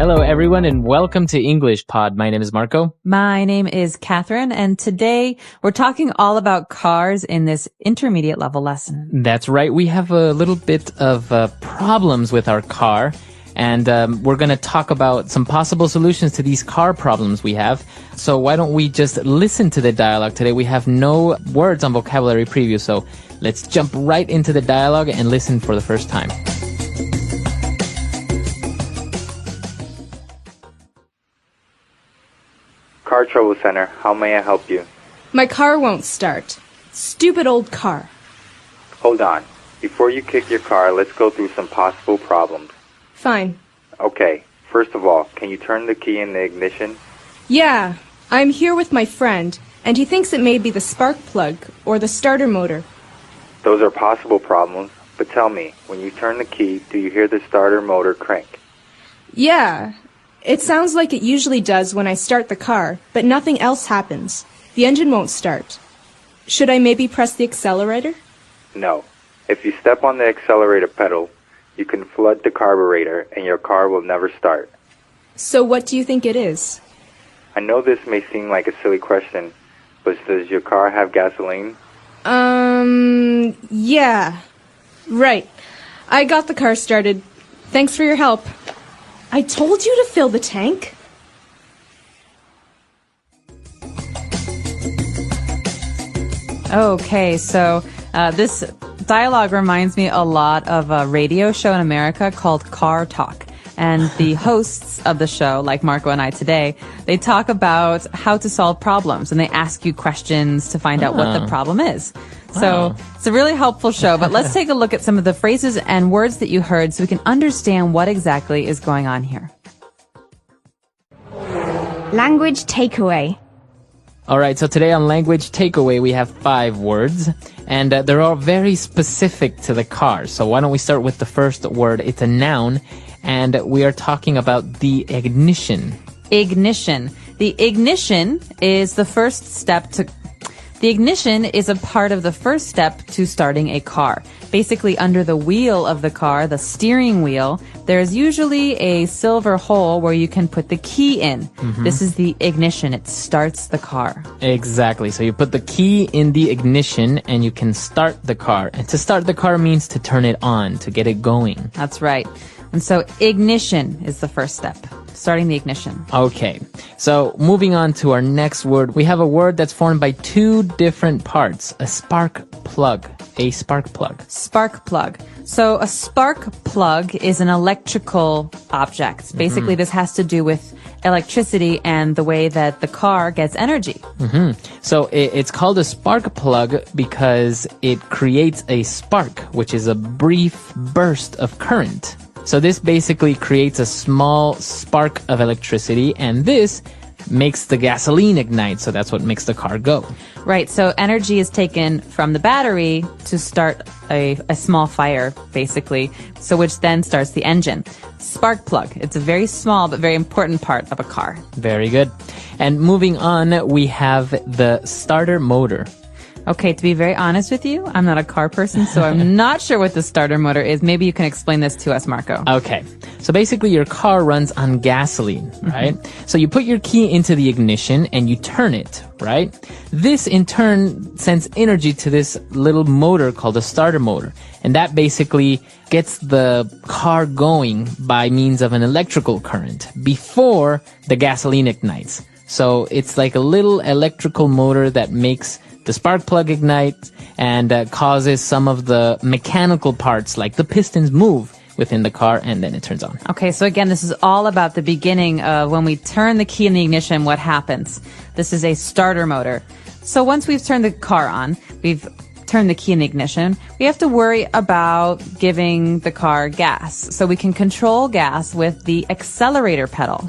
Hello, everyone, and welcome to English Pod. My name is Marco. My name is Catherine, and today we're talking all about cars in this intermediate level lesson. That's right. We have a little bit of problems with our car, and we're going to talk about some possible solutions to these car problems we have. So why don't we just listen to the dialogue today? We have no words on vocabulary preview, so let's jump right into the dialogue and listen for the first time. Car Trouble Center, how may I help you? My car won't start. Stupid old car. Hold on. Before you kick your car, let's go through some possible problems. Fine. Okay, first of all, can you turn the key in the ignition? Yeah, I'm here with my friend, and he thinks it may be the spark plug or the starter motor. Those are possible problems, but tell me, when you turn the key, do you hear the starter motor crank? Yeah, it sounds like it usually does when I start the car, but nothing else happens. The engine won't start. Should I maybe press the accelerator? No. If you step on the accelerator pedal, you can flood the carburetor and your car will never start. So what do you think it is? I know this may seem like a silly question, but does your car have gasoline? Yeah. Right. I got the car started. Thanks for your help. I told you to fill the tank. Okay, so this dialogue reminds me a lot of a radio show in America called Car Talk. And the hosts of the show, like Marco and I today, they talk about how to solve problems, and they ask you questions to find out what the problem is. So it's a really helpful show, but let's take a look at some of the phrases and words that you heard so we can understand what exactly is going on here. Language takeaway. All right, so today on Language Takeaway, we have 5 words, and they're all very specific to the car. So why don't we start with the first word? It's a noun, and we are talking about the ignition. Ignition. The ignition is the first step to... The ignition is a part of the first step to starting a car. Basically, under the wheel of the car, the steering wheel, there's usually a silver hole where you can put the key in. This is the ignition. It starts the car. Exactly. So you put the key in the ignition and you can start the car. And to start the car means to turn it on, to get it going. That's right. And so ignition is the first step, starting the ignition. Okay, so moving on to our next word, we have a word that's formed by 2 different parts. A spark plug. A spark plug. Spark plug. So a spark plug is an electrical object. Basically, this has to do with electricity and the way that the car gets energy. So it's called a spark plug because it creates a spark, which is a brief burst of current. So this basically creates a small spark of electricity, and this makes the gasoline ignite, so that's what makes the car go. Right, so energy is taken from the battery to start a small fire, basically, so which then starts the engine. Spark plug. It's a very small but very important part of a car. Very good. And moving on, we have the starter motor. Okay, to be very honest with you, I'm not a car person, so I'm not sure what the starter motor is. Maybe you can explain this to us, Marco. Okay, so basically your car runs on gasoline, right? So you put your key into the ignition and you turn it, right? This in turn sends energy to this little motor called a starter motor. And that basically gets the car going by means of an electrical current before the gasoline ignites. So it's like a little electrical motor that makes the spark plug ignite and causes some of the mechanical parts like the pistons move within the car, and then it turns on. Okay, so again, this is all about the beginning of when we turn the key in the ignition, what happens. This is a starter motor. So once we've turned the car on, we've turn the key in the ignition, we have to worry about giving the car gas. So we can control gas with the accelerator pedal.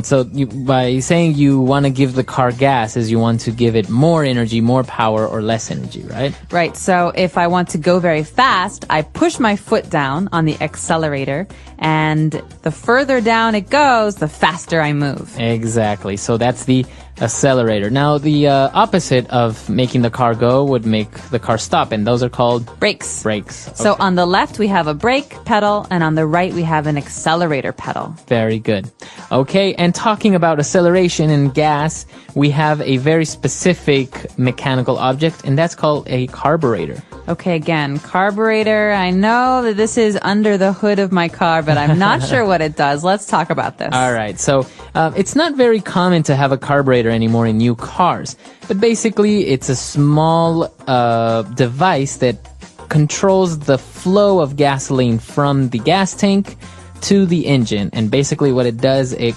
So by saying you want to give the car gas is you want to give it more energy, more power, or less energy, right? Right. So if I want to go very fast, I push my foot down on the accelerator, and the further down it goes, the faster I move. Exactly. So that's the accelerator. Now, the opposite of making the car go would make the car stop, and those are called Brakes. brakes. So Okay. on the left, we have a brake pedal, and on the right, we have an accelerator pedal. Very good. Okay, and talking about acceleration and gas, we have a very specific mechanical object, and that's called a carburetor. Okay, again, carburetor. I know that this is under the hood of my car, but I'm not sure what it does. Let's talk about this. All right, so it's not very common to have a carburetor anymore in new cars, but basically it's a small device that controls the flow of gasoline from the gas tank to the engine. And basically what it does, it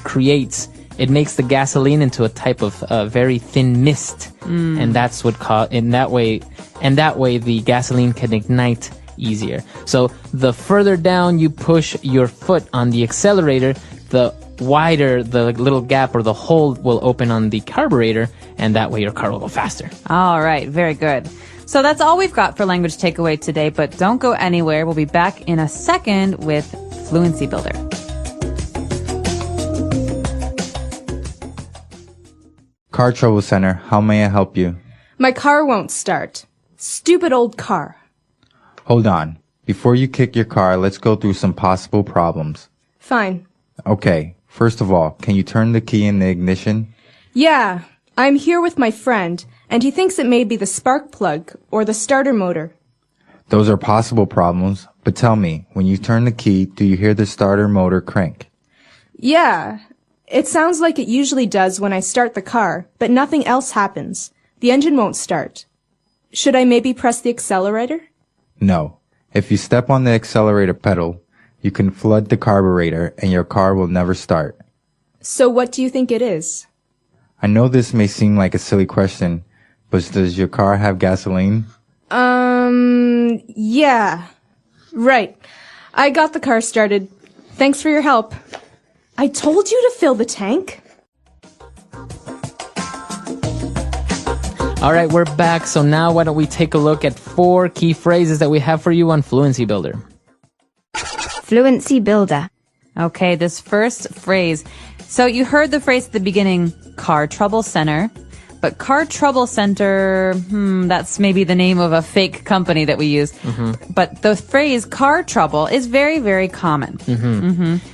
makes the gasoline into a type of very thin mist, and that's what that way the gasoline can ignite easier. So the further down you push your foot on the accelerator, the wider the little gap or the hole will open on the carburetor, and that way your car will go faster. All right, very good. So that's all we've got for language takeaway today, but don't go anywhere. We'll be back in a second with Fluency Builder. Car Trouble Center, how may I help you? My car won't start. Stupid old car. Hold on. Before you kick your car, let's go through some possible problems. Fine. Okay, first of all, can you turn the key in the ignition? Yeah, I'm here with my friend, and he thinks it may be the spark plug or the starter motor. Those are possible problems, but tell me, when you turn the key, do you hear the starter motor crank? Yeah, it sounds like it usually does when I start the car, but nothing else happens. The engine won't start. Should I maybe press the accelerator? No. If you step on the accelerator pedal, you can flood the carburetor and your car will never start. So what do you think it is? I know this may seem like a silly question, but does your car have gasoline? Yeah. Right. I got the car started. Thanks for your help. I told you to fill the tank. All right, we're back. So now why don't we take a look at 4 key phrases that we have for you on Fluency Builder. Fluency Builder. Okay, this first phrase. So you heard the phrase at the beginning, Car Trouble Center. But Car Trouble Center, that's maybe the name of a fake company that we use. But the phrase car trouble is very, very common.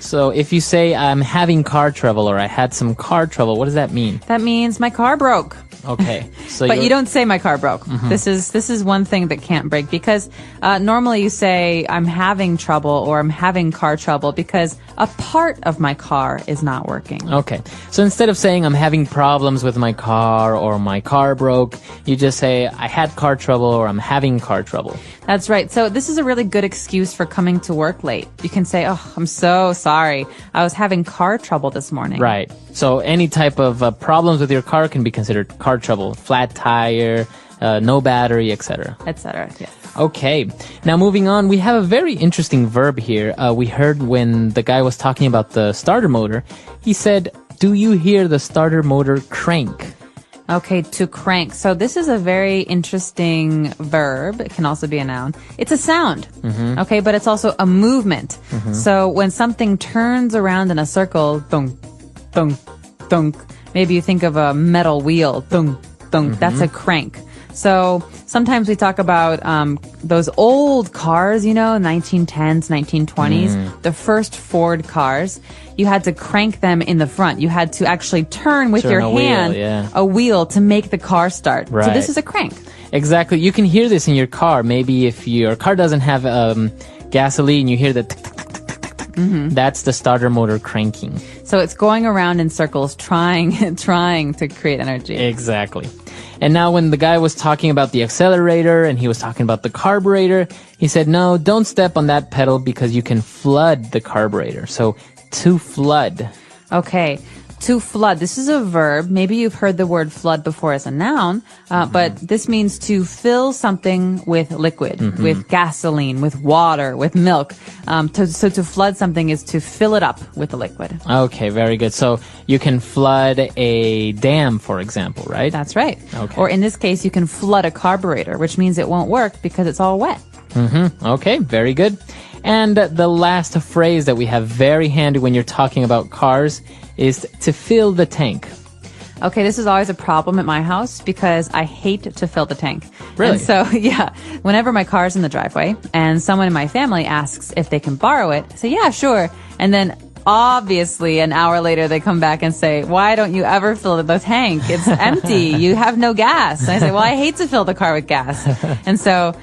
So if you say, I'm having car trouble or I had some car trouble, what does that mean? That means my car broke. Okay. So But you don't say my car broke. This is one thing that can't break because normally you say I'm having trouble or I'm having car trouble because a part of my car is not working. Okay. So instead of saying I'm having problems with my car or my car broke, you just say I had car trouble or I'm having car trouble. That's right. So this is a really good excuse for coming to work late. You can say, oh, I'm so sorry. I was having car trouble this morning. Right. So any type of problems with your car can be considered car trouble. Flat tire, no battery, etc. Etc. Yes. Okay. Now moving on, we have a very interesting verb here. We heard when the guy was talking about the starter motor, he said, do you hear the starter motor crank? Okay, to crank. So this is a very interesting verb. It can also be a noun. It's a sound. Okay, but it's also a movement. So when something turns around in a circle, dunk, dunk, dunk, maybe you think of a metal wheel, dunk, dunk, that's a crank. So sometimes we talk about those old cars, 1910s, 1920s, the first Ford cars. You had to crank them in the front. You had to actually turn with your hand a wheel to make the car start. Right. So this is a crank. Exactly. You can hear this in your car. Maybe if your car doesn't have gasoline, you hear the tick, tick, tick, tick, tick, tick. That's the starter motor cranking. So it's going around in circles, trying to create energy. Exactly. And now when the guy was talking about the accelerator and he was talking about the carburetor, he said, no, don't step on that pedal because you can flood the carburetor. So to flood. Okay. To flood. This is a verb. Maybe you've heard the word flood before as a noun, but this means to fill something with liquid, with gasoline, with water, with milk. So to flood something is to fill it up with a liquid. Okay, very good. So you can flood a dam, for example, right? That's right. Okay. Or in this case, you can flood a carburetor, which means it won't work because it's all wet. Okay, very good. And the last phrase that we have very handy when you're talking about cars is to fill the tank. Okay, this is always a problem at my house because I hate to fill the tank. Really? And so, yeah, whenever my car's in the driveway and someone in my family asks if they can borrow it, I say, yeah, sure. And then obviously an hour later they come back and say, why don't you ever fill the tank? It's empty. You have no gas. And I say, well, I hate to fill the car with gas. And so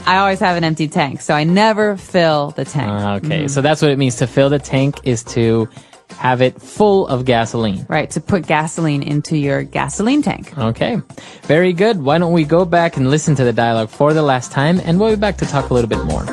I always have an empty tank. So I never fill the tank. Okay, so that's what it means. To fill the tank is to have it full of gasoline. Right, to put gasoline into your gasoline tank. Okay, very good. Why don't we go back and listen to the dialogue for the last time, and we'll be back to talk a little bit more.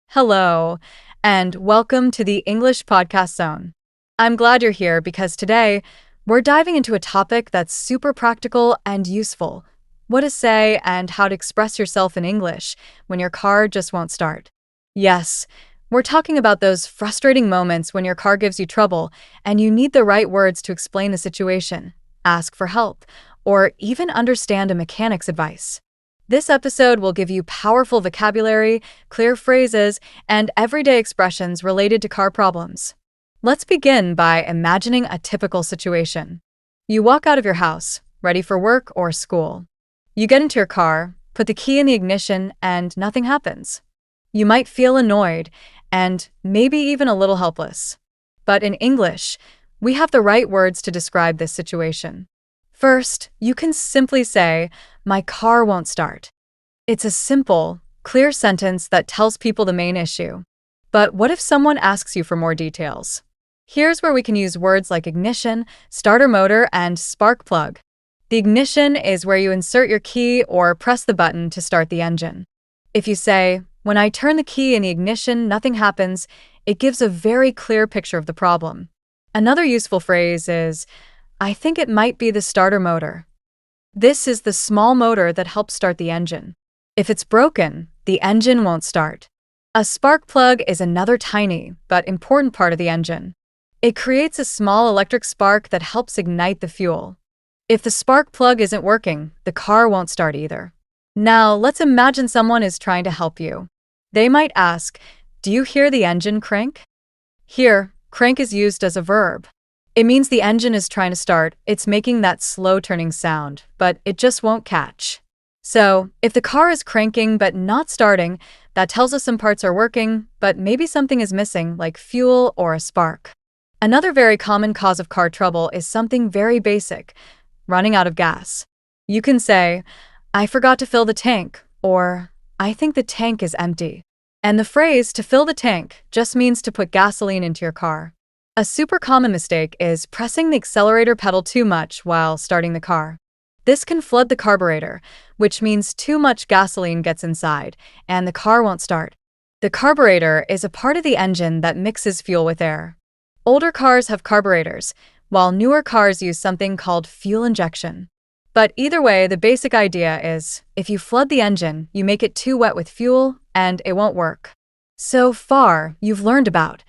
Hello, and welcome to the English Podcast Zone. I'm glad you're here because today we're diving into a topic that's super practical and useful: what to say and how to express yourself in English when your car just won't start. Yes, we're talking about those frustrating moments when your car gives you trouble and you need the right words to explain the situation, ask for help, or even understand a mechanic's advice. This episode will give you powerful vocabulary, clear phrases, and everyday expressions related to car problems. Let's begin by imagining a typical situation. You walk out of your house, ready for work or school. You get into your car, put the key in the ignition, and nothing happens. You might feel annoyed and maybe even a little helpless. But in English, we have the right words to describe this situation. First, you can simply say, "My car won't start." It's a simple, clear sentence that tells people the main issue. But what if someone asks you for more details? Here's where we can use words like ignition, starter motor, and spark plug. The ignition is where you insert your key or press the button to start the engine. If you say, "When I turn the key in the ignition, nothing happens," it gives a very clear picture of the problem. Another useful phrase is, "I think it might be the starter motor." This is the small motor that helps start the engine. If it's broken, the engine won't start. A spark plug is another tiny but important part of the engine. It creates a small electric spark that helps ignite the fuel. If the spark plug isn't working, the car won't start either. Now, let's imagine someone is trying to help you. They might ask, "Do you hear the engine crank?" Here, crank is used as a verb. It means the engine is trying to start, it's making that slow turning sound, but it just won't catch. So, if the car is cranking but not starting, that tells us some parts are working, but maybe something is missing, like fuel or a spark. Another very common cause of car trouble is something very basic: running out of gas. You can say, "I forgot to fill the tank," or "I think the tank is empty." And the phrase "to fill the tank" just means to put gasoline into your car. A super common mistake is pressing the accelerator pedal too much while starting the car. This can flood the carburetor, which means too much gasoline gets inside, and the car won't start. The carburetor is a part of the engine that mixes fuel with air. Older cars have carburetors, while newer cars use something called fuel injection. But either way, the basic idea is, if you flood the engine, you make it too wet with fuel, and it won't work. So far, you've learned about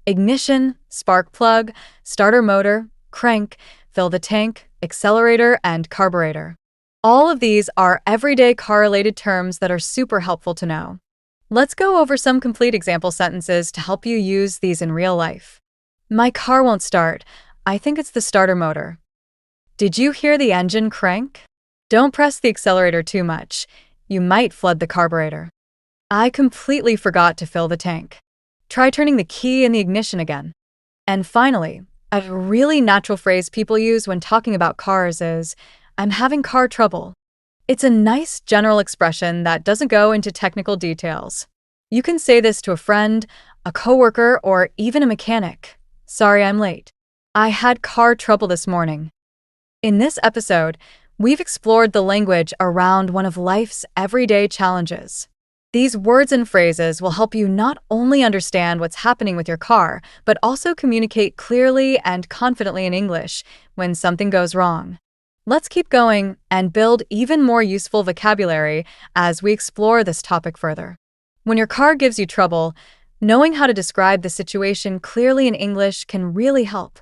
ignition, spark plug, starter motor, crank, fill the tank, accelerator, and carburetor. All of these are everyday car-related terms that are super helpful to know. Let's go over some complete example sentences to help you use these in real life. "My car won't start. I think it's the starter motor." "Did you hear the engine crank?" Don't press the accelerator too much. You might flood the carburetor. "I completely forgot to fill the tank." Try turning the key in the ignition again. And finally, a really natural phrase people use when talking about cars is, "I'm having car trouble." It's a nice general expression that doesn't go into technical details. You can say this to a friend, a coworker, or even a mechanic. "Sorry, I'm late. I had car trouble this morning." In this episode, we've explored the language around one of life's everyday challenges. These words and phrases will help you not only understand what's happening with your car, but also communicate clearly and confidently in English when something goes wrong. Let's keep going and build even more useful vocabulary as we explore this topic further. When your car gives you trouble, knowing how to describe the situation clearly in English can really help,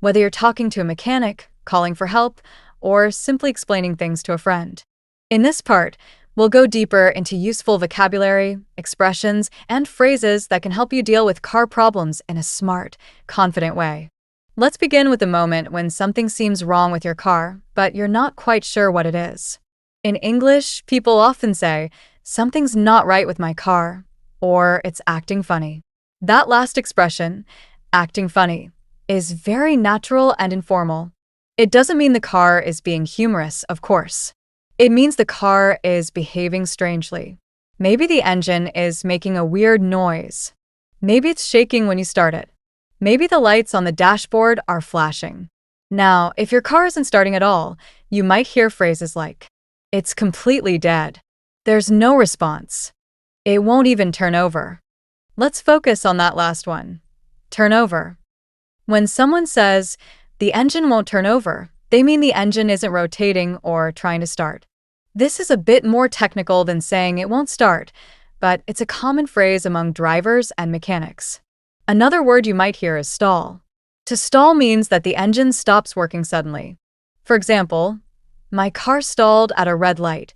whether you're talking to a mechanic, calling for help, or simply explaining things to a friend. In this part, We'll go deeper into useful vocabulary, expressions, and phrases that can help you deal with car problems in a smart, confident way. Let's begin with the moment when something seems wrong with your car, but you're not quite sure what it is. In English, people often say, "Something's not right with my car," or "It's acting funny." That last expression, acting funny, is very natural and informal. It doesn't mean the car is being humorous, of course. It means the car is behaving strangely. Maybe the engine is making a weird noise. Maybe it's shaking when you start it. Maybe the lights on the dashboard are flashing. Now, if your car isn't starting at all, you might hear phrases like, "It's completely dead." "There's no response." "It won't even turn over." Let's focus on that last one. Turn over. When someone says, "The engine won't turn over," they mean the engine isn't rotating or trying to start. This is a bit more technical than saying it won't start, but it's a common phrase among drivers and mechanics. Another word you might hear is stall. To stall means that the engine stops working suddenly. For example, "My car stalled at a red light,"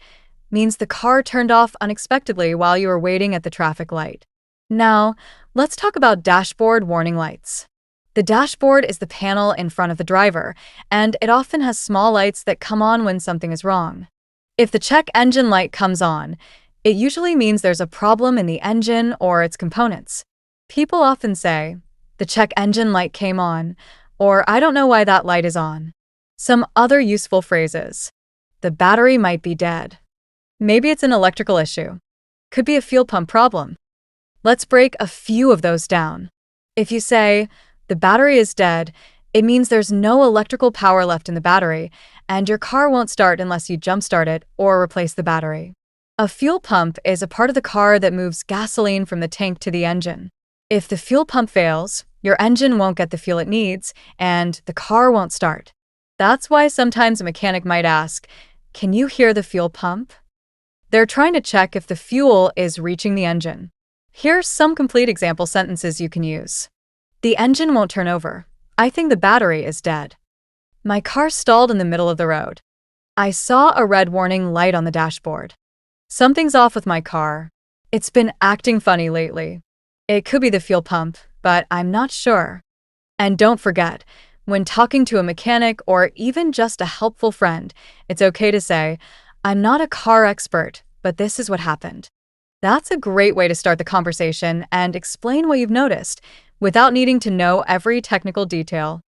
means the car turned off unexpectedly while you were waiting at the traffic light. Now, let's talk about dashboard warning lights. The dashboard is the panel in front of the driver, and it often has small lights that come on when something is wrong. If the check engine light comes on, it usually means there's a problem in the engine or its components. People often say, "The check engine light came on," or "I don't know why that light is on." Some other useful phrases. The battery might be dead. Maybe it's an electrical issue. Could be a fuel pump problem. Let's break a few of those down. If you say, "The battery is dead," it means there's no electrical power left in the battery, and your car won't start unless you jumpstart it or replace the battery. A fuel pump is a part of the car that moves gasoline from the tank to the engine. If the fuel pump fails, your engine won't get the fuel it needs, and the car won't start. That's why sometimes a mechanic might ask, "Can you hear the fuel pump?" They're trying to check if the fuel is reaching the engine. Here's some complete example sentences you can use. The engine won't turn over. I think the battery is dead. My car stalled in the middle of the road. I saw a red warning light on the dashboard. Something's off with my car. It's been acting funny lately. It could be the fuel pump, but I'm not sure. And don't forget, when talking to a mechanic or even just a helpful friend, it's okay to say, "I'm not a car expert, but this is what happened." That's a great way to start the conversation and explain what you've noticed without needing to know every technical detail.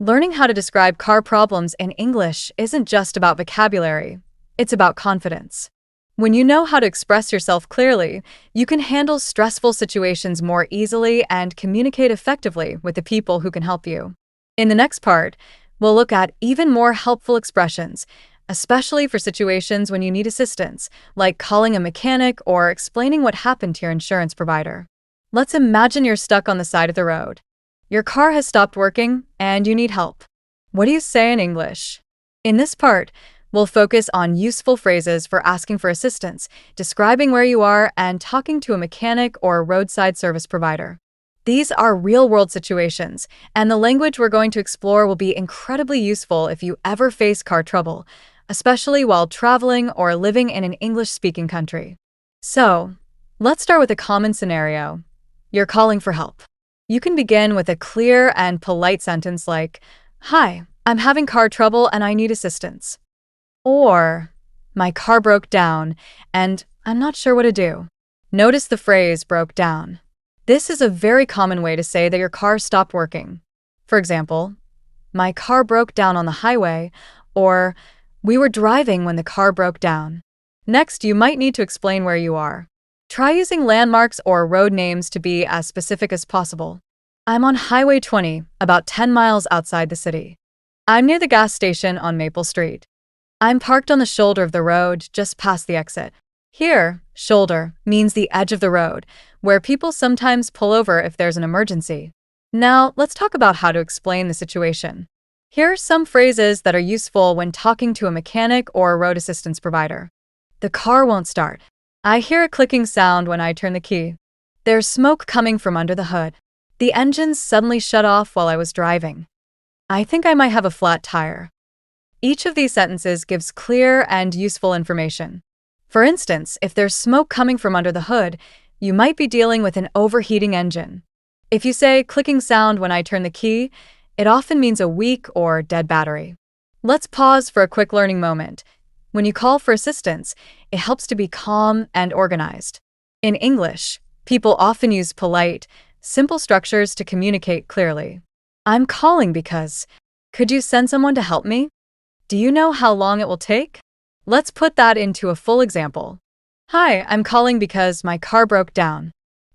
Learning how to describe car problems in English isn't just about vocabulary, it's about confidence. When you know how to express yourself clearly, you can handle stressful situations more easily and communicate effectively with the people who can help you. In the next part, we'll look at even more helpful expressions, especially for situations when you need assistance, like calling a mechanic or explaining what happened to your insurance provider. Let's imagine you're stuck on the side of the road. Your car has stopped working, and you need help. What do you say in English? In this part, we'll focus on useful phrases for asking for assistance, describing where you are, and talking to a mechanic or roadside service provider. These are real-world situations, and the language we're going to explore will be incredibly useful if you ever face car trouble, especially while traveling or living in an English-speaking country. So, let's start with a common scenario. You're calling for help. You can begin with a clear and polite sentence like, "Hi, I'm having car trouble and I need assistance." Or, "My car broke down and I'm not sure what to do." Notice the phrase "broke down." This is a very common way to say that your car stopped working. For example, "My car broke down on the highway," or "We were driving when the car broke down." Next, you might need to explain where you are. Try using landmarks or road names to be as specific as possible. "I'm on Highway 20, about 10 miles outside the city. I'm near the gas station on Maple Street. I'm parked on the shoulder of the road, just past the exit." Here, shoulder means the edge of the road, where people sometimes pull over if there's an emergency. Now, let's talk about how to explain the situation. Here are some phrases that are useful when talking to a mechanic or a road assistance provider. The car won't start. I hear a clicking sound when I turn the key. There's smoke coming from under the hood. The engine suddenly shut off while I was driving. I think I might have a flat tire. Each of these sentences gives clear and useful information. For instance, if there's smoke coming from under the hood, you might be dealing with an overheating engine. If you say clicking sound when I turn the key, it often means a weak or dead battery. Let's pause for a quick learning moment. When you call for assistance, it helps to be calm and organized. In English, people often use polite, simple structures to communicate clearly. I'm calling because. Could you send someone to help me? Do you know how long it will take? Let's put that into a full example. Hi, I'm calling because my car broke down.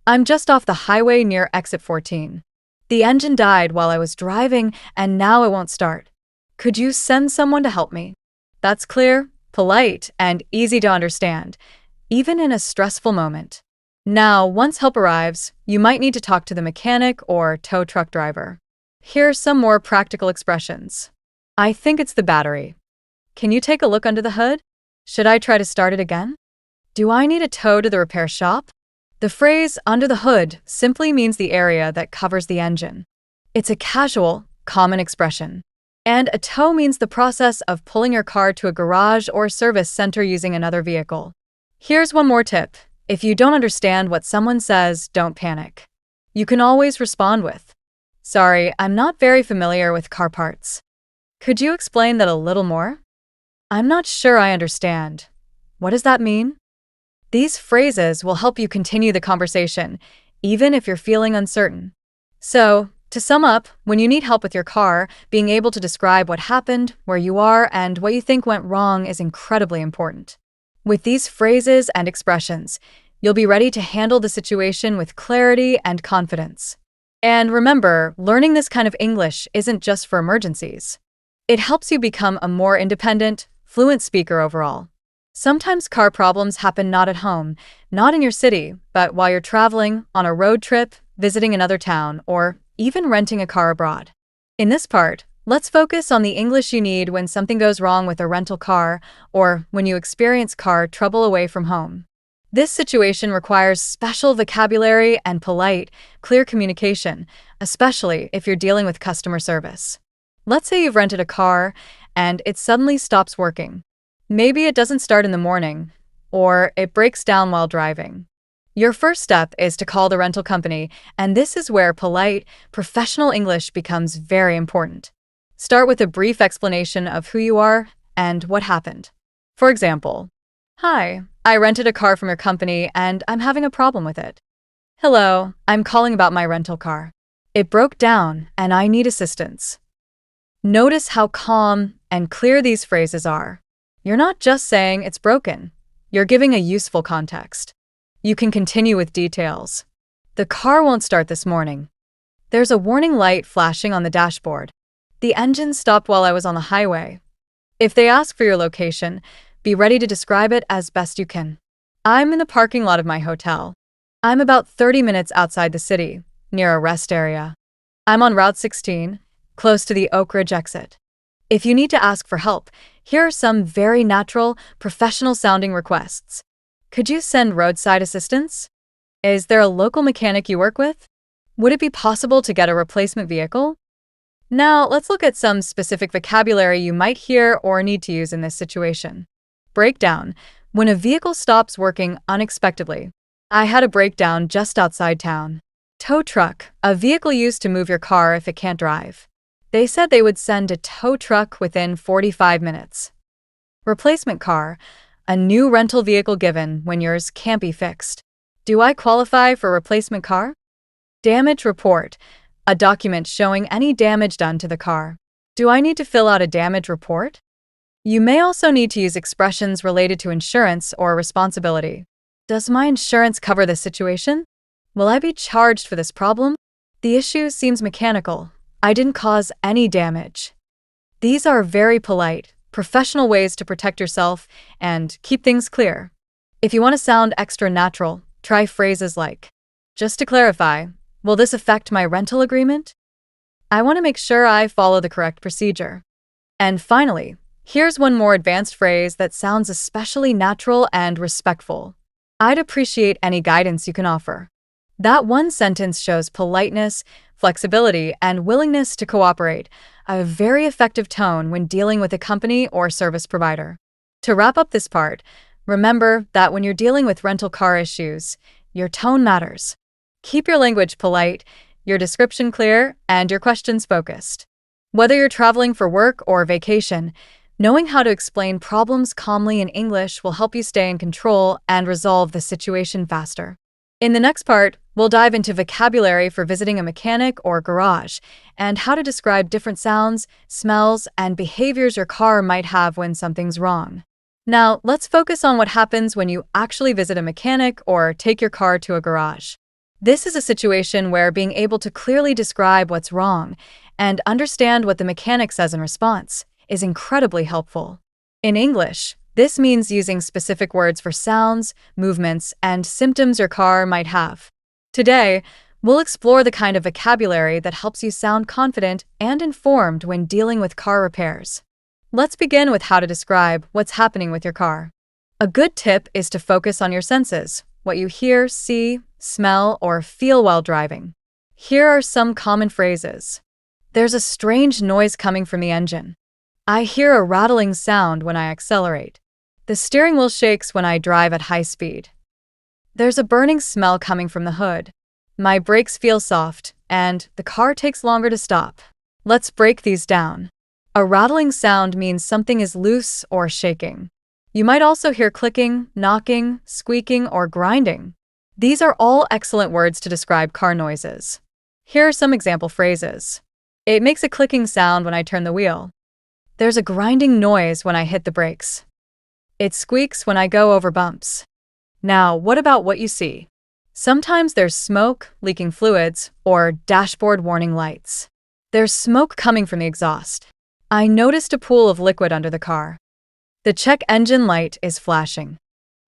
I'm just off the highway near exit 14. The engine died while I was driving and now it won't start. Could you send someone to help me? That's clear, polite, and easy to understand, even in a stressful moment. Now, once help arrives, you might need to talk to the mechanic or tow truck driver. Here are some more practical expressions. I think it's the battery. Can you take a look under the hood? Should I try to start it again? Do I need a tow to the repair shop? The phrase under the hood simply means the area that covers the engine. It's a casual, common expression. And a tow means the process of pulling your car to a garage or service center using another vehicle. Here's one more tip. If you don't understand what someone says, don't panic. You can always respond with, "Sorry, I'm not very familiar with car parts. Could you explain that a little more? I'm not sure I understand. What does that mean?" These phrases will help you continue the conversation, even if you're feeling uncertain. So, to sum up, when you need help with your car, being able to describe what happened, where you are, and what you think went wrong is incredibly important. With these phrases and expressions, you'll be ready to handle the situation with clarity and confidence. And remember, learning this kind of English isn't just for emergencies. It helps you become a more independent, fluent speaker overall. Sometimes car problems happen not at home, not in your city, but while you're traveling, on a road trip, visiting another town, or even renting a car abroad. In this part, let's focus on the English you need when something goes wrong with a rental car or when you experience car trouble away from home. This situation requires special vocabulary and polite, clear communication, especially if you're dealing with customer service. Let's say you've rented a car and it suddenly stops working. Maybe it doesn't start in the morning, or it breaks down while driving. Your first step is to call the rental company, and this is where polite, professional English becomes very important. Start with a brief explanation of who you are and what happened. For example, "Hi, I rented a car from your company and I'm having a problem with it." "Hello, I'm calling about my rental car. It broke down and I need assistance." Notice how calm and clear these phrases are. You're not just saying it's broken. You're giving a useful context. You can continue with details. "The car won't start this morning. There's a warning light flashing on the dashboard. The engine stopped while I was on the highway." If they ask for your location, be ready to describe it as best you can. "I'm in the parking lot of my hotel. I'm about 30 minutes outside the city, near a rest area. I'm on Route 16, close to the Oak Ridge exit." If you need to ask for help, here are some very natural, professional-sounding requests. Could you send roadside assistance? Is there a local mechanic you work with? Would it be possible to get a replacement vehicle? Now, let's look at some specific vocabulary you might hear or need to use in this situation. Breakdown. When a vehicle stops working unexpectedly. "I had a breakdown just outside town." Tow truck. A vehicle used to move your car if it can't drive. They said they would send a tow truck within 45 minutes. Replacement car. A new rental vehicle given when yours can't be fixed. "Do I qualify for a replacement car?" Damage report. A document showing any damage done to the car. "Do I need to fill out a damage report?" You may also need to use expressions related to insurance or responsibility. "Does my insurance cover this situation? Will I be charged for this problem? The issue seems mechanical. I didn't cause any damage." These are very polite, professional ways to protect yourself and keep things clear. If you want to sound extra natural, try phrases like, "Just to clarify, will this affect my rental agreement? I want to make sure I follow the correct procedure." And finally, here's one more advanced phrase that sounds especially natural and respectful. "I'd appreciate any guidance you can offer." That one sentence shows politeness, flexibility, and willingness to cooperate, a very effective tone when dealing with a company or service provider. To wrap up this part, Remember that when you're dealing with rental car issues, your tone matters. Keep your language polite, your description clear, and your questions focused. Whether you're traveling for work or vacation, knowing how to explain problems calmly in English will help you stay in control and resolve the situation faster. In the next part, we'll dive into vocabulary for visiting a mechanic or garage and how to describe different sounds, smells, and behaviors your car might have when something's wrong. Now, let's focus on what happens when you actually visit a mechanic or take your car to a garage. This is a situation where being able to clearly describe what's wrong and understand what the mechanic says in response is incredibly helpful. In English, this means using specific words for sounds, movements, and symptoms your car might have. Today, we'll explore the kind of vocabulary that helps you sound confident and informed when dealing with car repairs. Let's begin with how to describe what's happening with your car. A good tip is to focus on your senses, what you hear, see, smell, or feel while driving. Here are some common phrases. There's a strange noise coming from the engine. I hear a rattling sound when I accelerate. The steering wheel shakes when I drive at high speed. There's a burning smell coming from the hood. My brakes feel soft, and the car takes longer to stop. Let's break these down. A rattling sound means something is loose or shaking. You might also hear clicking, knocking, squeaking, or grinding. These are all excellent words to describe car noises. Here are some example phrases. It makes a clicking sound when I turn the wheel. There's a grinding noise when I hit the brakes. It squeaks when I go over bumps. Now, what about what you see? Sometimes there's smoke, leaking fluids, or dashboard warning lights. There's smoke coming from the exhaust. I noticed a pool of liquid under the car. The check engine light is flashing.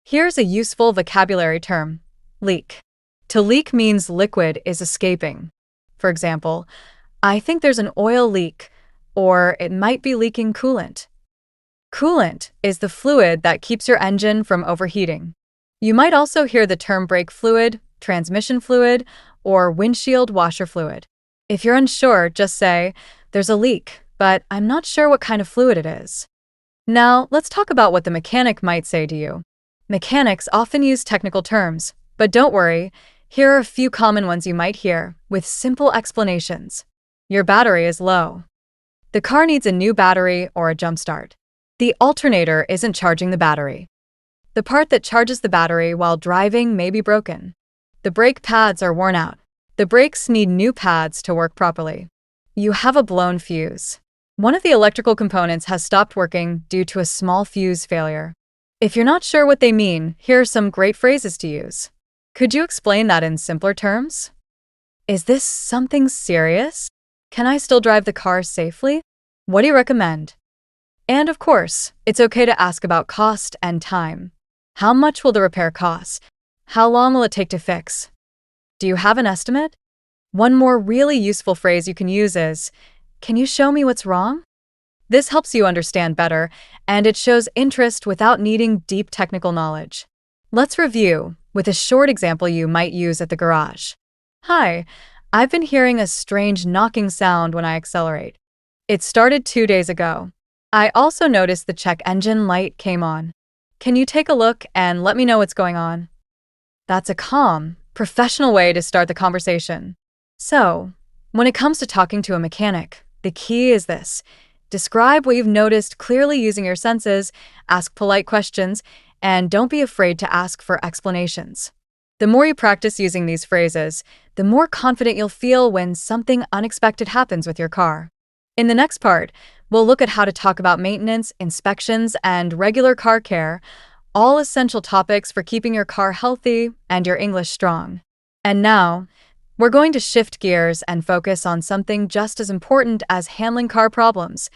Here's a useful vocabulary term, leak. To leak means liquid is escaping. For example, I think there's an oil leak, or it might be leaking coolant. Coolant is the fluid that keeps your engine from overheating. You might also hear the term brake fluid, transmission fluid, or windshield washer fluid. If you're unsure, just say, there's a leak, but I'm not sure what kind of fluid it is. Now, let's talk about what the mechanic might say to you. Mechanics often use technical terms, but don't worry, here are a few common ones you might hear, with simple explanations. Your battery is low. The car needs a new battery or a jump start. The alternator isn't charging the battery. The part that charges the battery while driving may be broken. The brake pads are worn out. The brakes need new pads to work properly. You have a blown fuse. One of the electrical components has stopped working due to a small fuse failure. If you're not sure what they mean, here are some great phrases to use. Could you explain that in simpler terms? Is this something serious? Can I still drive the car safely? What do you recommend? And of course, it's okay to ask about cost and time. How much will the repair cost? How long will it take to fix? Do you have an estimate? One more really useful phrase you can use is, can you show me what's wrong? This helps you understand better, and it shows interest without needing deep technical knowledge. Let's review with a short example you might use at the garage. Hi, I've been hearing a strange knocking sound when I accelerate. It started 2 days ago. I also noticed the check engine light came on. Can you take a look and let me know what's going on? That's a calm, professional way to start the conversation. So, when it comes to talking to a mechanic, the key is this. Describe what you've noticed clearly using your senses, ask polite questions, and don't be afraid to ask for explanations. The more you practice using these phrases, the more confident you'll feel when something unexpected happens with your car. In the next part, we'll look at how to talk about maintenance, inspections, and regular car care, all essential topics for keeping your car healthy and your English strong. And now, we're going to shift gears and focus on something just as important as handling car problems,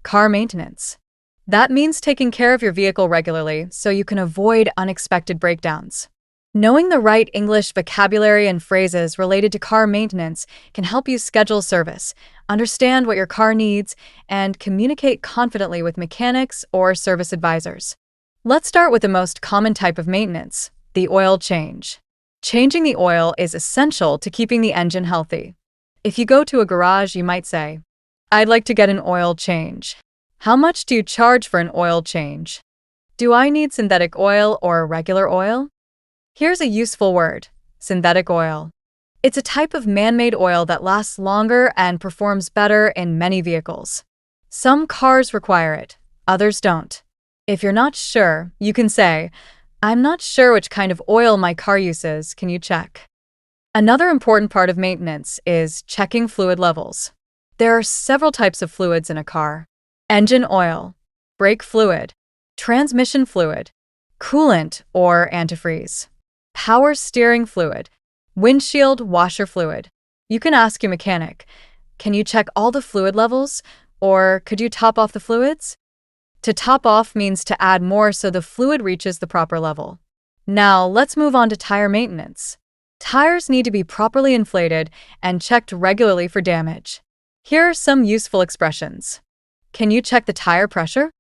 car maintenance. That means taking care of your vehicle regularly so you can avoid unexpected breakdowns. Knowing the right English vocabulary and phrases related to car maintenance can help you schedule service, understand what your car needs, and communicate confidently with mechanics or service advisors. Let's start with the most common type of maintenance, the oil change. Changing the oil is essential to keeping the engine healthy. If you go to a garage, you might say, I'd like to get an oil change. How much do you charge for an oil change? Do I need synthetic oil or regular oil? Here's a useful word: synthetic oil. It's a type of man-made oil that lasts longer and performs better in many vehicles. Some cars require it, others don't. If you're not sure, you can say, "I'm not sure which kind of oil my car uses, can you check?" Another important part of maintenance is checking fluid levels. There are several types of fluids in a car: engine oil, brake fluid, transmission fluid, coolant or antifreeze, power steering fluid, windshield washer fluid. You can ask your mechanic, "Can you check all the fluid levels?" Or "Could you top off the fluids?" To top off means to add more so the fluid reaches the proper level. Now, let's move on to tire maintenance. Tires need to be properly inflated and checked regularly for damage. Here are some useful expressions. Can you check the tire pressure?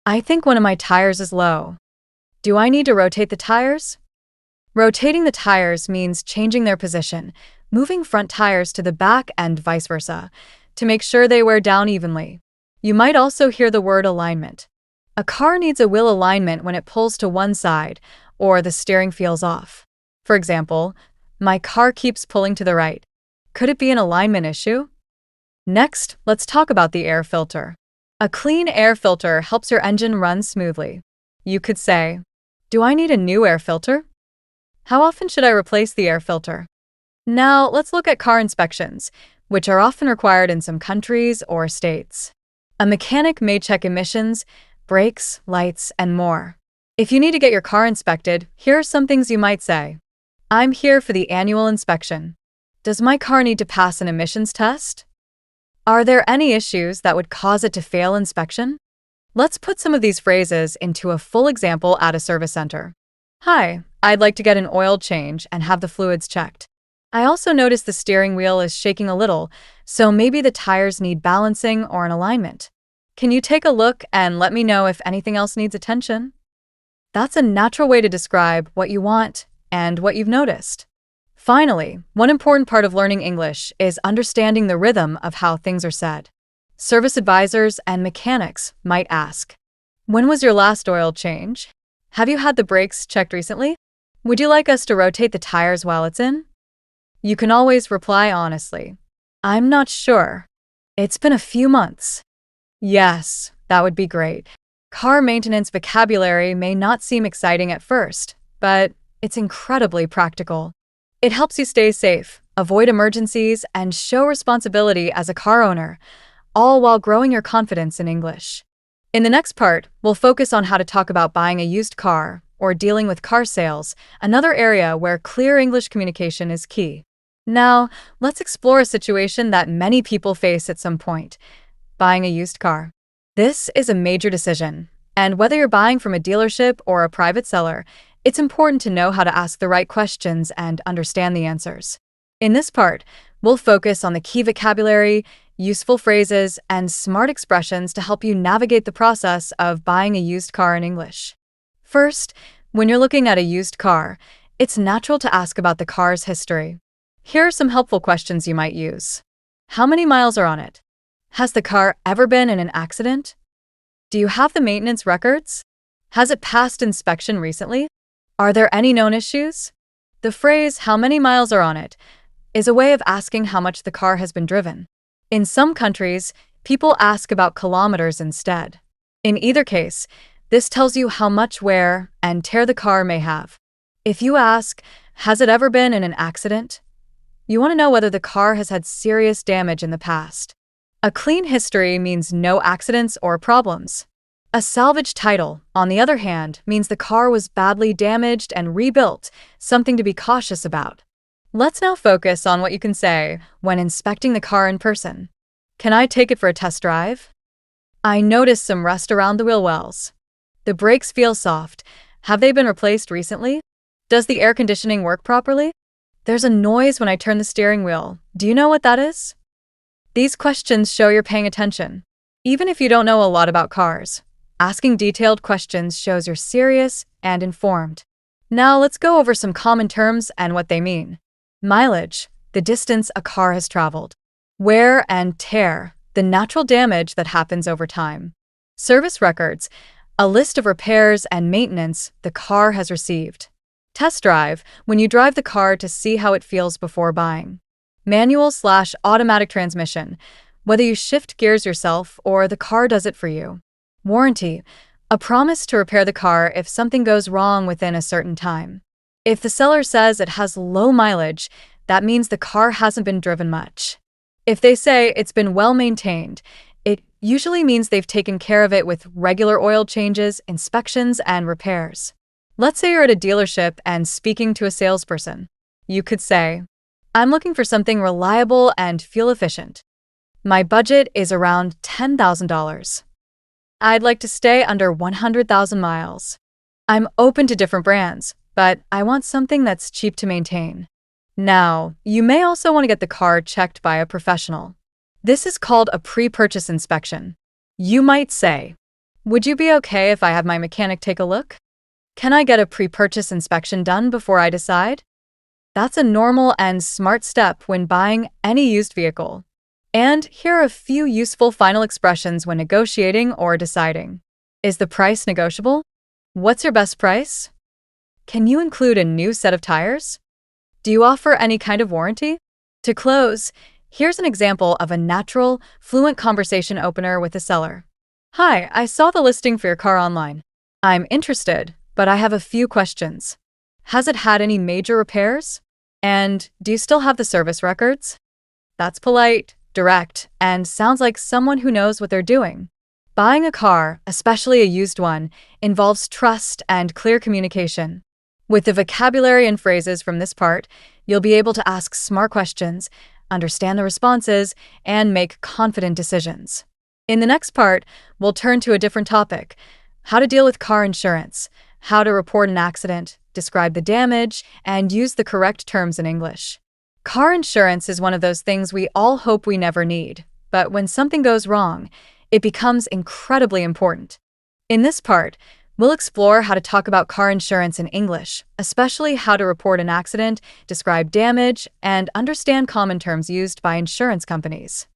I think one of my tires is low. Do I need to rotate the tires? Rotating the tires means changing their position, moving front tires to the back and vice versa, to make sure they wear down evenly. You might also hear the word alignment. A car needs a wheel alignment when it pulls to one side or the steering feels off. For example, my car keeps pulling to the right. Could it be an alignment issue? Next, let's talk about the air filter. A clean air filter helps your engine run smoothly. You could say, "Do I need a new air filter?" How often should I replace the air filter? Now, let's look at car inspections, which are often required in some countries or states. A mechanic may check emissions, brakes, lights, and more. If you need to get your car inspected, here are some things you might say. "I'm here for the annual inspection." Does my car need to pass an emissions test? Are there any issues that would cause it to fail inspection? Let's put some of these phrases into a full example at a service center. "Hi, I'd like to get an oil change and have the fluids checked. I also noticed the steering wheel is shaking a little, so maybe the tires need balancing or an alignment. Can you take a look and let me know if anything else needs attention?" That's a natural way to describe what you want and what you've noticed. Finally, one important part of learning English is understanding the rhythm of how things are said. Service advisors and mechanics might ask, "When was your last oil change? Have you had the brakes checked recently? Would you like us to rotate the tires while it's in?" You can always reply honestly, "I'm not sure. It's been a few months." Yes, that would be great. Car maintenance vocabulary may not seem exciting at first, but it's incredibly practical. It helps you stay safe, avoid emergencies, and show responsibility as a car owner, all while growing your confidence in English. In the next part, we'll focus on how to talk about buying a used car or dealing with car sales, another area where clear English communication is key. Now, let's explore a situation that many people face at some point: buying a used car. This is a major decision, and whether you're buying from a dealership or a private seller, it's important to know how to ask the right questions and understand the answers. In this part, we'll focus on the key vocabulary, useful phrases, and smart expressions to help you navigate the process of buying a used car in English. First, when you're looking at a used car, it's natural to ask about the car's history. Here are some helpful questions you might use. How many miles are on it? Has the car ever been in an accident? Do you have the maintenance records? Has it passed inspection recently? Are there any known issues? The phrase, "How many miles are on it?" is a way of asking how much the car has been driven. In some countries, people ask about kilometers instead. In either case, this tells you how much wear and tear the car may have. If you ask, "Has it ever been in an accident?" you want to know whether the car has had serious damage in the past. A clean history means no accidents or problems. A salvage title, on the other hand, means the car was badly damaged and rebuilt, something to be cautious about. Let's now focus on what you can say when inspecting the car in person. Can I take it for a test drive? I noticed some rust around the wheel wells. The brakes feel soft. Have they been replaced recently? Does the air conditioning work properly? There's a noise when I turn the steering wheel. Do you know what that is? These questions show you're paying attention. Even if you don't know a lot about cars, asking detailed questions shows you're serious and informed. Now let's go over some common terms and what they mean. Mileage, the distance a car has traveled. Wear and tear, the natural damage that happens over time. Service records, A list of repairs and maintenance the car has received. Test drive, when you drive the car to see how it feels before buying. Manual/automatic transmission, whether you shift gears yourself or the car does it for you. Warranty, a promise to repair the car if something goes wrong within a certain time. If the seller says it has low mileage, that means the car hasn't been driven much. If they say it's been well maintained, it usually means they've taken care of it with regular oil changes, inspections, and repairs. Let's say you're at a dealership and speaking to a salesperson. You could say, "I'm looking for something reliable and fuel efficient. My budget is around $10,000. I'd like to stay under 100,000 miles. I'm open to different brands, but I want something that's cheap to maintain." Now, you may also want to get the car checked by a professional. This is called a pre-purchase inspection. You might say, "Would you be okay if I have my mechanic take a look? Can I get a pre-purchase inspection done before I decide?" That's a normal and smart step when buying any used vehicle. And here are a few useful final expressions when negotiating or deciding. Is the price negotiable? What's your best price? Can you include a new set of tires? Do you offer any kind of warranty? To close, here's an example of a natural, fluent conversation opener with a seller. "Hi, I saw the listing for your car online. I'm interested, but I have a few questions. Has it had any major repairs? And do you still have the service records?" That's polite, direct, and sounds like someone who knows what they're doing. Buying a car, especially a used one, involves trust and clear communication. With the vocabulary and phrases from this part, you'll be able to ask smart questions, understand the responses, and make confident decisions. In the next part, we'll turn to a different topic: how to deal with car insurance, how to report an accident, describe the damage, and use the correct terms in English. Car insurance is one of those things we all hope we never need, but when something goes wrong, it becomes incredibly important. In this part, we'll explore how to talk about car insurance in English, especially how to report an accident, describe damage, and understand common terms used by insurance companies.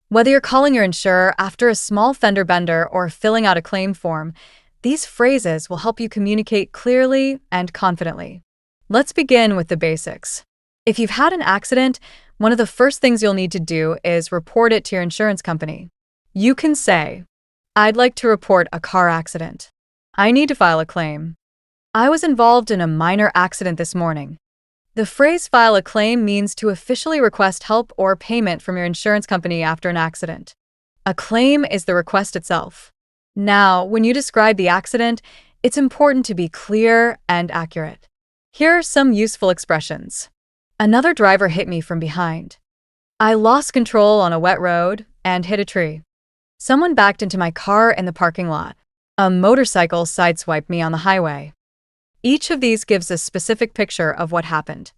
Whether you're calling your insurer after a small fender bender or filling out a claim form, these phrases will help you communicate clearly and confidently. Let's begin with the basics. If you've had an accident, one of the first things you'll need to do is report it to your insurance company. You can say, "I'd like to report a car accident. I need to file a claim. I was involved in a minor accident this morning." The phrase "file a claim" means to officially request help or payment from your insurance company after an accident. A claim is the request itself. Now, when you describe the accident, it's important to be clear and accurate. Here are some useful expressions. "Another driver hit me from behind." "I lost control on a wet road and hit a tree." "Someone backed into my car in the parking lot." "A motorcycle sideswiped me on the highway." Each of these gives a specific picture of what happened.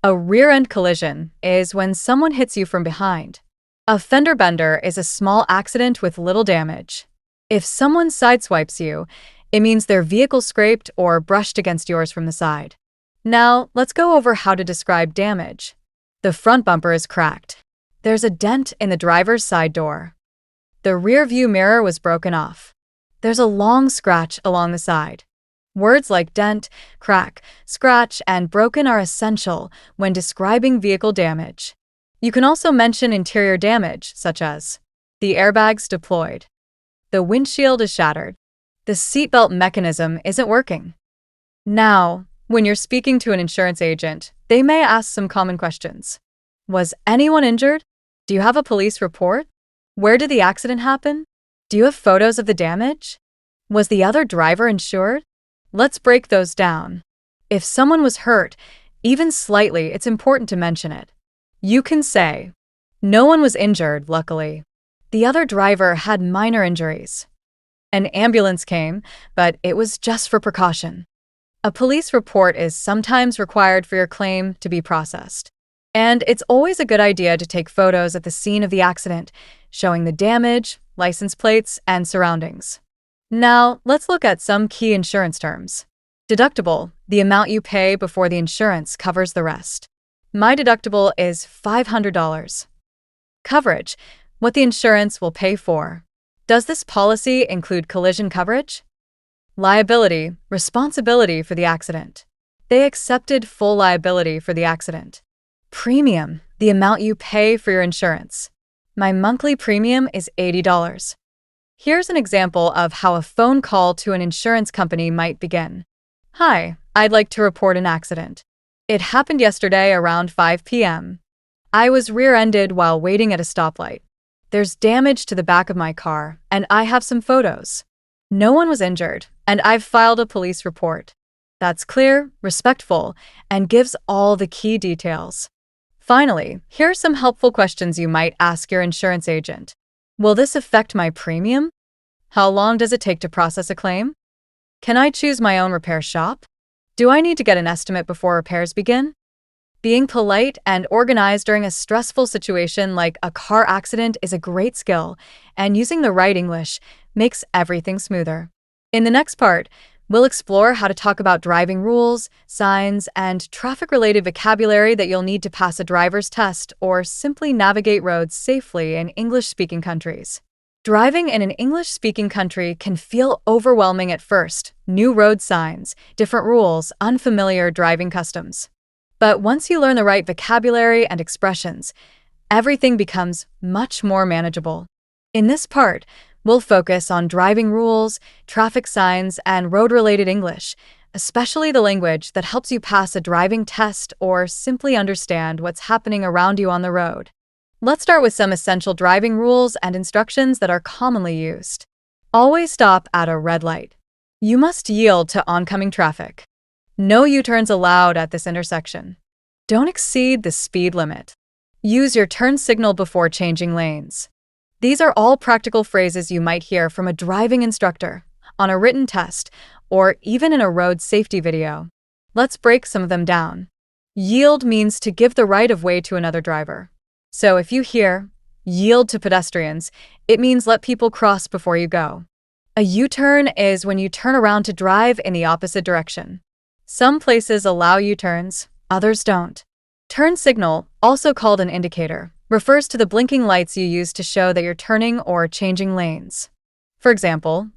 A rear-end collision is when someone hits you from behind. A fender bender is a small accident with little damage. If someone sideswipes you, it means their vehicle scraped or brushed against yours from the side. Now, let's go over how to describe damage. The front bumper is cracked. There's a dent in the driver's side door. The rear view mirror was broken off. There's a long scratch along the side. Words like dent, crack, scratch, and broken are essential when describing vehicle damage. You can also mention interior damage, such as, "The airbag's deployed." "The windshield is shattered." "The seatbelt mechanism isn't working." Now, when you're speaking to an insurance agent, they may ask some common questions. Was anyone injured? Do you have a police report? Where did the accident happen? Do you have photos of the damage? Was the other driver insured? Let's break those down. If someone was hurt, even slightly, it's important to mention it. You can say, "No one was injured, luckily. The other driver had minor injuries. An ambulance came, but it was just for precaution." A police report is sometimes required for your claim to be processed. And it's always a good idea to take photos at the scene of the accident, showing the damage, license plates, and surroundings. Now, let's look at some key insurance terms. Deductible, the amount you pay before the insurance covers the rest. My deductible is $500. Coverage, what the insurance will pay for. Does this policy include collision coverage? Liability, responsibility for the accident. They accepted full liability for the accident. Premium, the amount you pay for your insurance. My monthly premium is $80. Here's an example of how a phone call to an insurance company might begin. Hi, I'd like to report an accident. It happened yesterday around 5 p.m. I was rear-ended while waiting at a stoplight. There's damage to the back of my car, and I have some photos. No one was injured, and I've filed a police report. That's clear, respectful, and gives all the key details. Finally, here are some helpful questions you might ask your insurance agent. Will this affect my premium? How long does it take to process a claim? Can I choose my own repair shop? Do I need to get an estimate before repairs begin? Being polite and organized during a stressful situation like a car accident is a great skill, and using the right English makes everything smoother. In the next part, we'll explore how to talk about driving rules, signs, and traffic-related vocabulary that you'll need to pass a driver's test or simply navigate roads safely in English-speaking countries. Driving in an English-speaking country can feel overwhelming at first. New road signs, different rules, unfamiliar driving customs. But once you learn the right vocabulary and expressions, everything becomes much more manageable. In this part, we'll focus on driving rules, traffic signs, and road-related English, especially the language that helps you pass a driving test or simply understand what's happening around you on the road. Let's start with some essential driving rules and instructions that are commonly used. Always stop at a red light. You must yield to oncoming traffic. No U-turns allowed at this intersection. Don't exceed the speed limit. Use your turn signal before changing lanes. These are all practical phrases you might hear from a driving instructor, on a written test, or even in a road safety video. Let's break some of them down. Yield means to give the right of way to another driver. So if you hear, yield to pedestrians, it means let people cross before you go. A U-turn is when you turn around to drive in the opposite direction. Some places allow U-turns, others don't. Turn signal, also called an indicator, refers to the blinking lights you use to show that you're turning or changing lanes. For example,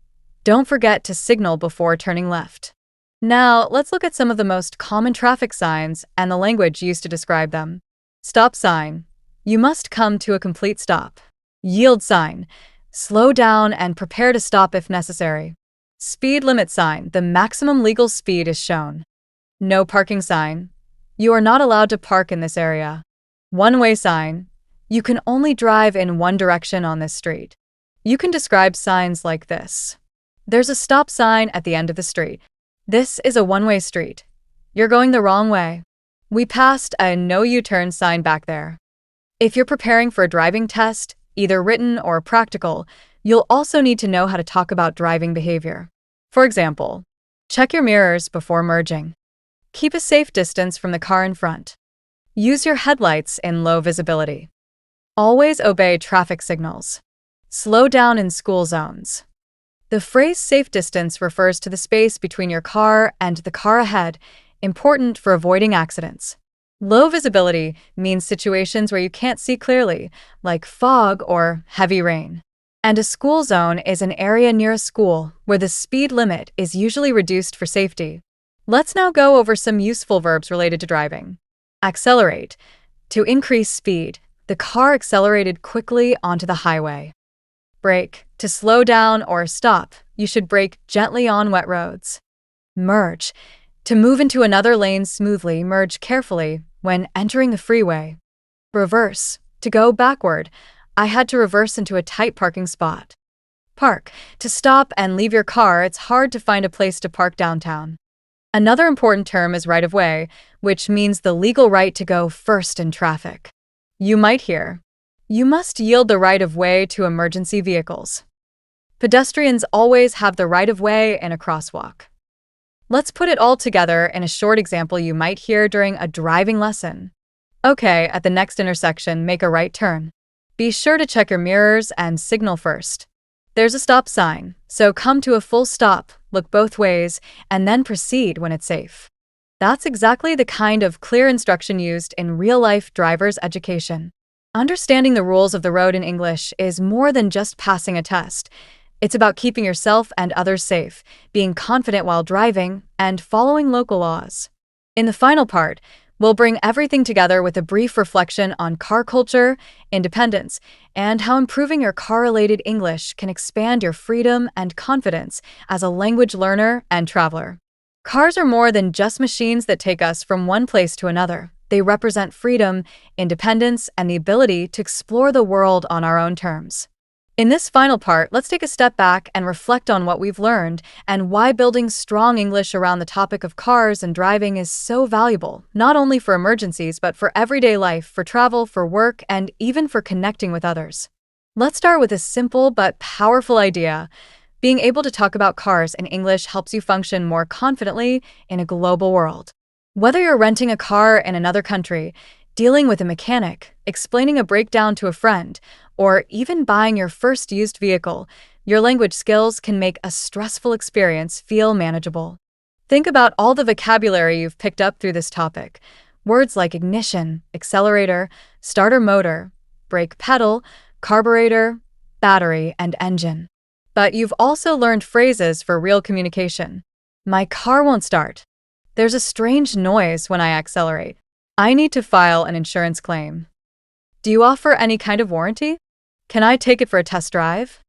don't forget to signal before turning left. Now, let's look at some of the most common traffic signs and the language used to describe them. Stop sign. You must come to a complete stop. Yield sign. Slow down and prepare to stop if necessary. Speed limit sign. The maximum legal speed is shown. No parking sign. You are not allowed to park in this area. One-way sign. You can only drive in one direction on this street. You can describe signs like this. There's a stop sign at the end of the street. This is a one-way street. You're going the wrong way. We passed a no U-turn sign back there. If you're preparing for a driving test, either written or practical, you'll also need to know how to talk about driving behavior. For example, check your mirrors before merging. Keep a safe distance from the car in front. Use your headlights in low visibility. Always obey traffic signals. Slow down in school zones. The phrase safe distance refers to the space between your car and the car ahead, important for avoiding accidents. Low visibility means situations where you can't see clearly, like fog or heavy rain. And a school zone is an area near a school where the speed limit is usually reduced for safety. Let's now go over some useful verbs related to driving. Accelerate. To increase speed, the car accelerated quickly onto the highway. Brake. To slow down or stop, you should brake gently on wet roads. Merge. To move into another lane smoothly, merge carefully when entering the freeway. Reverse. To go backward. I had to reverse into a tight parking spot. Park. To stop and leave your car, it's hard to find a place to park downtown. Another important term is right-of-way, which means the legal right to go first in traffic. You might hear, you must yield the right-of-way to emergency vehicles. Pedestrians always have the right-of-way in a crosswalk. Let's put it all together in a short example you might hear during a driving lesson. Okay, at the next intersection, make a right turn. Be sure to check your mirrors and signal first. There's a stop sign, so come to a full stop, look both ways, and then proceed when it's safe. That's exactly the kind of clear instruction used in real-life driver's education. Understanding the rules of the road in English is more than just passing a test. It's about keeping yourself and others safe, being confident while driving, and following local laws. In the final part, we'll bring everything together with a brief reflection on car culture, independence, and how improving your car-related English can expand your freedom and confidence as a language learner and traveler. Cars are more than just machines that take us from one place to another. They represent freedom, independence, and the ability to explore the world on our own terms. In this final part, let's take a step back and reflect on what we've learned and why building strong English around the topic of cars and driving is so valuable, not only for emergencies, but for everyday life, for travel, for work, and even for connecting with others. Let's start with a simple but powerful idea. Being able to talk about cars in English helps you function more confidently in a global world. Whether you're renting a car in another country, dealing with a mechanic, explaining a breakdown to a friend, or even buying your first used vehicle, your language skills can make a stressful experience feel manageable. Think about all the vocabulary you've picked up through this topic. Words like ignition, accelerator, starter motor, brake pedal, carburetor, battery, and engine. But you've also learned phrases for real communication. My car won't start. There's a strange noise when I accelerate. I need to file an insurance claim. Do you offer any kind of warranty? Can I take it for a test drive?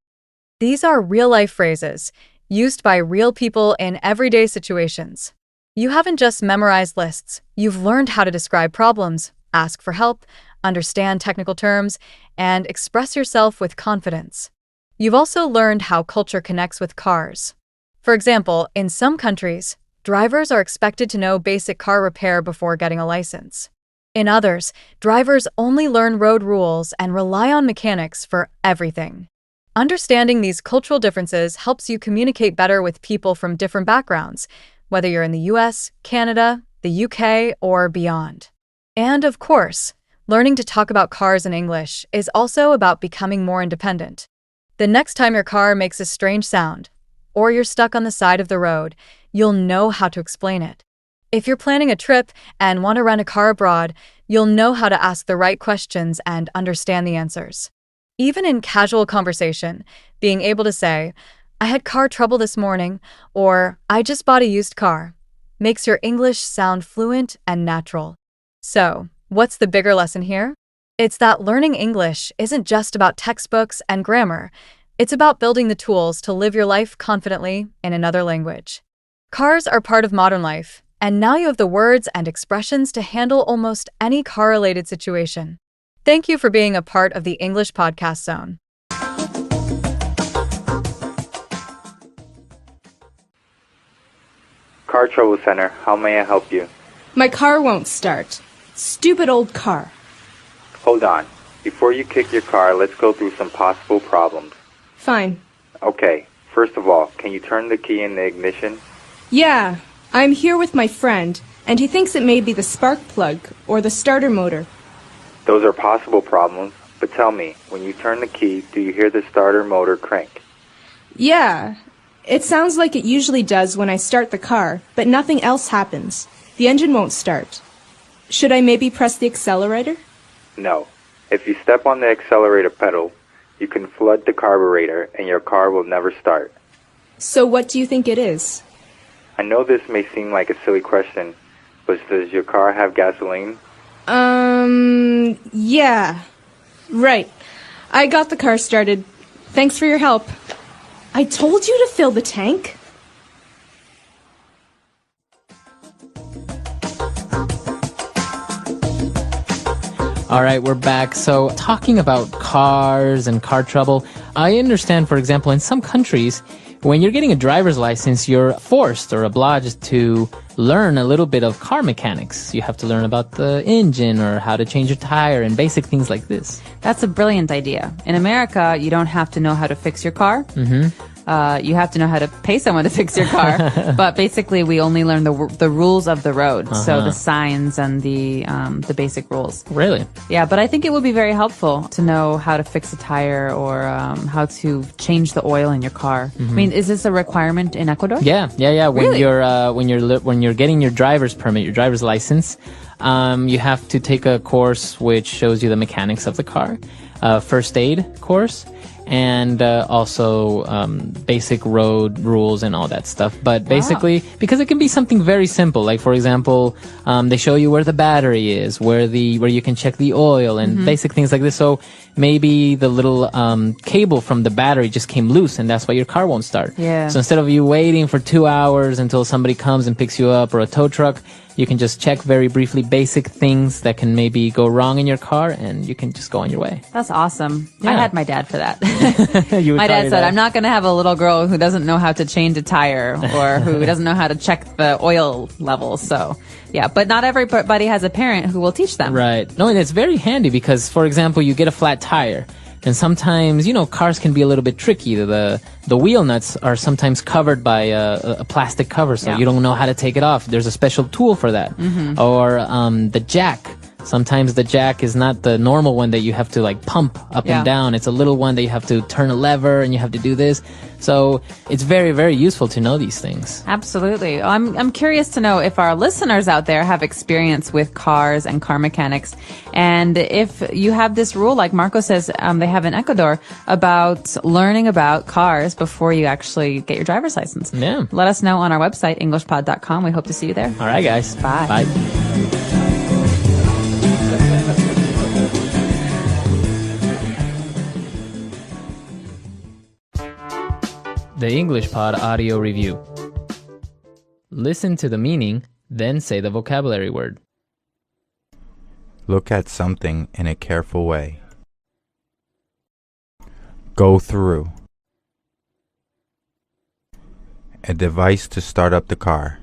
These are real-life phrases used by real people in everyday situations. You haven't just memorized lists. You've learned how to describe problems, ask for help, understand technical terms, and express yourself with confidence. You've also learned how culture connects with cars. For example, in some countries, drivers are expected to know basic car repair before getting a license. In others, drivers only learn road rules and rely on mechanics for everything. Understanding these cultural differences helps you communicate better with people from different backgrounds, whether you're in the US, Canada, the UK, or beyond. And of course, learning to talk about cars in English is also about becoming more independent. The next time your car makes a strange sound, or you're stuck on the side of the road, you'll know how to explain it. If you're planning a trip and want to rent a car abroad, you'll know how to ask the right questions and understand the answers. Even in casual conversation, being able to say, I had car trouble this morning, or I just bought a used car, makes your English sound fluent and natural. So, what's the bigger lesson here? It's that learning English isn't just about textbooks and grammar. It's about building the tools to live your life confidently in another language. Cars are part of modern life, and now you have the words and expressions to handle almost any car-related situation. Thank you for being a part of the English Podcast Zone. Car Trouble Center, how may I help you? My car won't start. Stupid old car. Hold on. Before you kick your car, let's go through some possible problems. Fine. Okay, first of all, can you turn the key in the ignition? Yeah, I'm here with my friend, and he thinks it may be the spark plug or the starter motor. Those are possible problems, but tell me, when you turn the key, do you hear the starter motor crank? Yeah, it sounds like it usually does when I start the car, but nothing else happens. The engine won't start. Should I maybe press the accelerator? No. If you step on the accelerator pedal, you can flood the carburetor and your car will never start. So what do you think it is? I know this may seem like a silly question, but does your car have gasoline? Yeah. Right. I got the car started. Thanks for your help. I told you to fill the tank. All right, we're back. So, talking about cars and car trouble, I understand, for example, in some countries, when you're getting a driver's license, you're forced or obliged to learn a little bit of car mechanics. You have to learn about the engine or how to change a tire and basic things like this. That's a brilliant idea. In America, you don't have to know how to fix your car. You have to know how to pay someone to fix your car. But basically, we only learn the rules of the road. So the signs and the basic rules. Really? Yeah, but I think it would be very helpful to know how to fix a tire or how to change the oil in your car. I mean, is this a requirement in Ecuador? Yeah. When Really? you're getting your driver's permit, your driver's license, you have to take a course which shows you the mechanics of the car. first aid course, and also basic road rules and all that stuff. But basically, because it can be something very simple, like for example, they show you where the battery is, where you can check the oil, and basic things like this. So maybe the little cable from the battery just came loose, and that's why your car won't start. Yeah. So instead of you waiting for 2 hours until somebody comes and picks you up, or a tow truck, you can just check very briefly basic things that can maybe go wrong in your car, and you can just go on your way. That's awesome. I Yeah. had my dad for that. You would My call dad your said, I'm not going to have a little girl who doesn't know how to change a tire or who doesn't know how to check the oil levels. So, yeah, but not everybody has a parent who will teach them. Right. No, and it's very handy because, for example, you get a flat tire. And sometimes, cars can be a little bit tricky. The wheel nuts are sometimes covered by a plastic cover, so Yeah. you don't know how to take it off. There's a special tool for that. Or the jack. Sometimes the jack is not the normal one that you have to like pump up Yeah. and down. It's a little one that you have to turn a lever and you have to do this. So it's very, very useful to know these things. Absolutely. I'm curious to know if our listeners out there have experience with cars and car mechanics. And if you have this rule, like Marco says, they have in Ecuador, about learning about cars before you actually get your driver's license. Yeah. Let us know on our website, englishpod.com. We hope to see you there. All right, guys. Bye. Bye. The English Pod Audio Review. Listen to the meaning, then say the vocabulary word. Look at something in a careful way. Go through. A device to start up the car.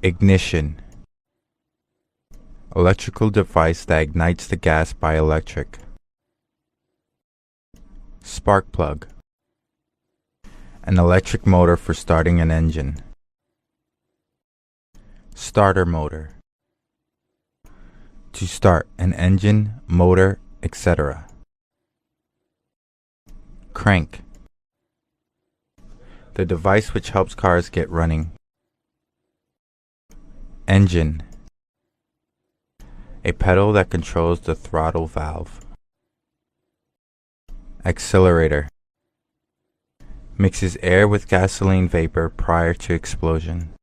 Ignition. Electrical device that ignites the gas by electric. Spark plug. An electric motor for starting an engine. Starter motor. To start an engine, motor, etc. Crank. The device which helps cars get running. Engine. A pedal that controls the throttle valve. Accelerator. Mixes air with gasoline vapor prior to explosion.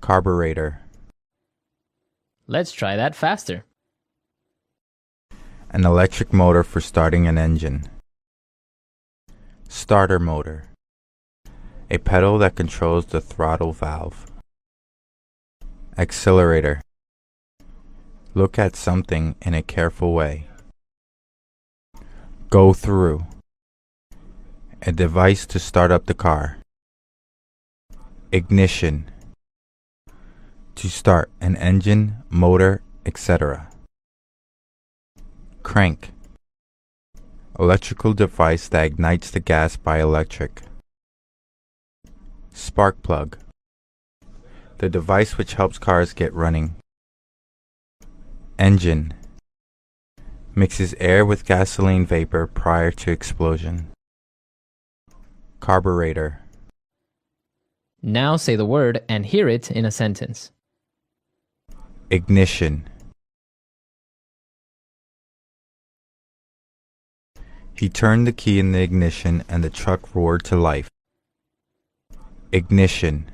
Carburetor. Let's try that faster. An electric motor for starting an engine. Starter motor. A pedal that controls the throttle valve. Accelerator. Look at something in a careful way. Go through. A device to start up the car. Ignition. To start an engine, motor, etc. Crank. Electrical device that ignites the gas by electric. Spark plug. The device which helps cars get running. Engine. Mixes air with gasoline vapor prior to explosion. Carburetor. Now say the word and hear it in a sentence. Ignition. He turned the key in the ignition and the truck roared to life. Ignition.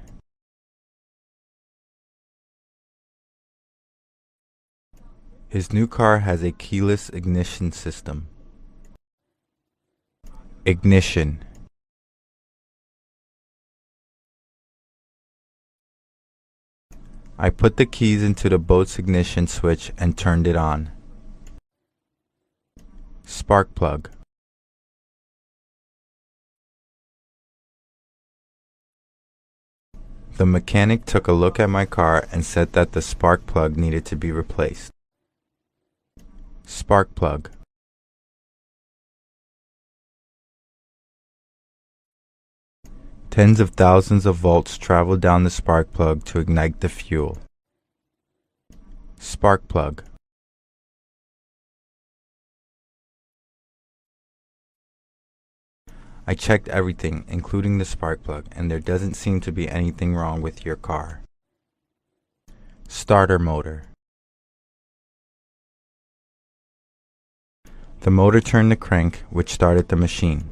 His new car has a keyless ignition system. Ignition. I put the keys into the boat's ignition switch and turned it on. Spark plug. The mechanic took a look at my car and said that the spark plug needed to be replaced. Spark plug. Tens of thousands of volts travel down the spark plug to ignite the fuel. Spark plug. I checked everything, including the spark plug, and there doesn't seem to be anything wrong with your car. Starter motor. The motor turned the crank, which started the machine.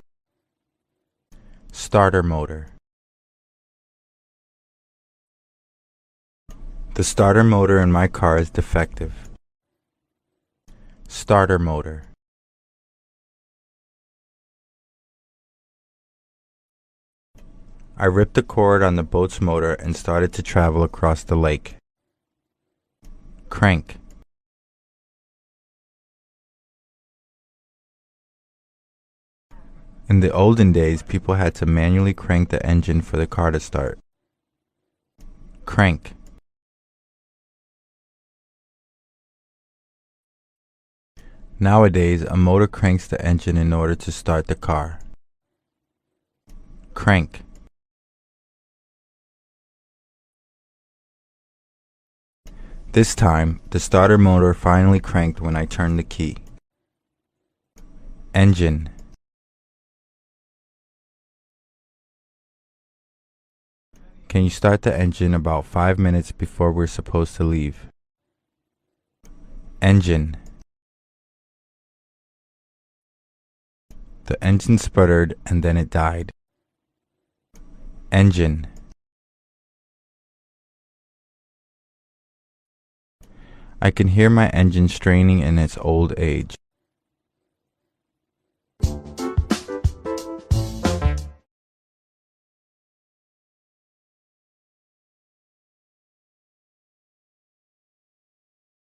Starter motor. The starter motor in my car is defective. Starter motor. I ripped the cord on the boat's motor and started to travel across the lake. Crank. In the olden days, people had to manually crank the engine for the car to start. Crank. Nowadays, a motor cranks the engine in order to start the car. Crank. This time, the starter motor finally cranked when I turned the key. Engine. Can you start the engine about 5 minutes before we're supposed to leave? Engine. The engine sputtered and then it died. Engine. I can hear my engine straining in its old age.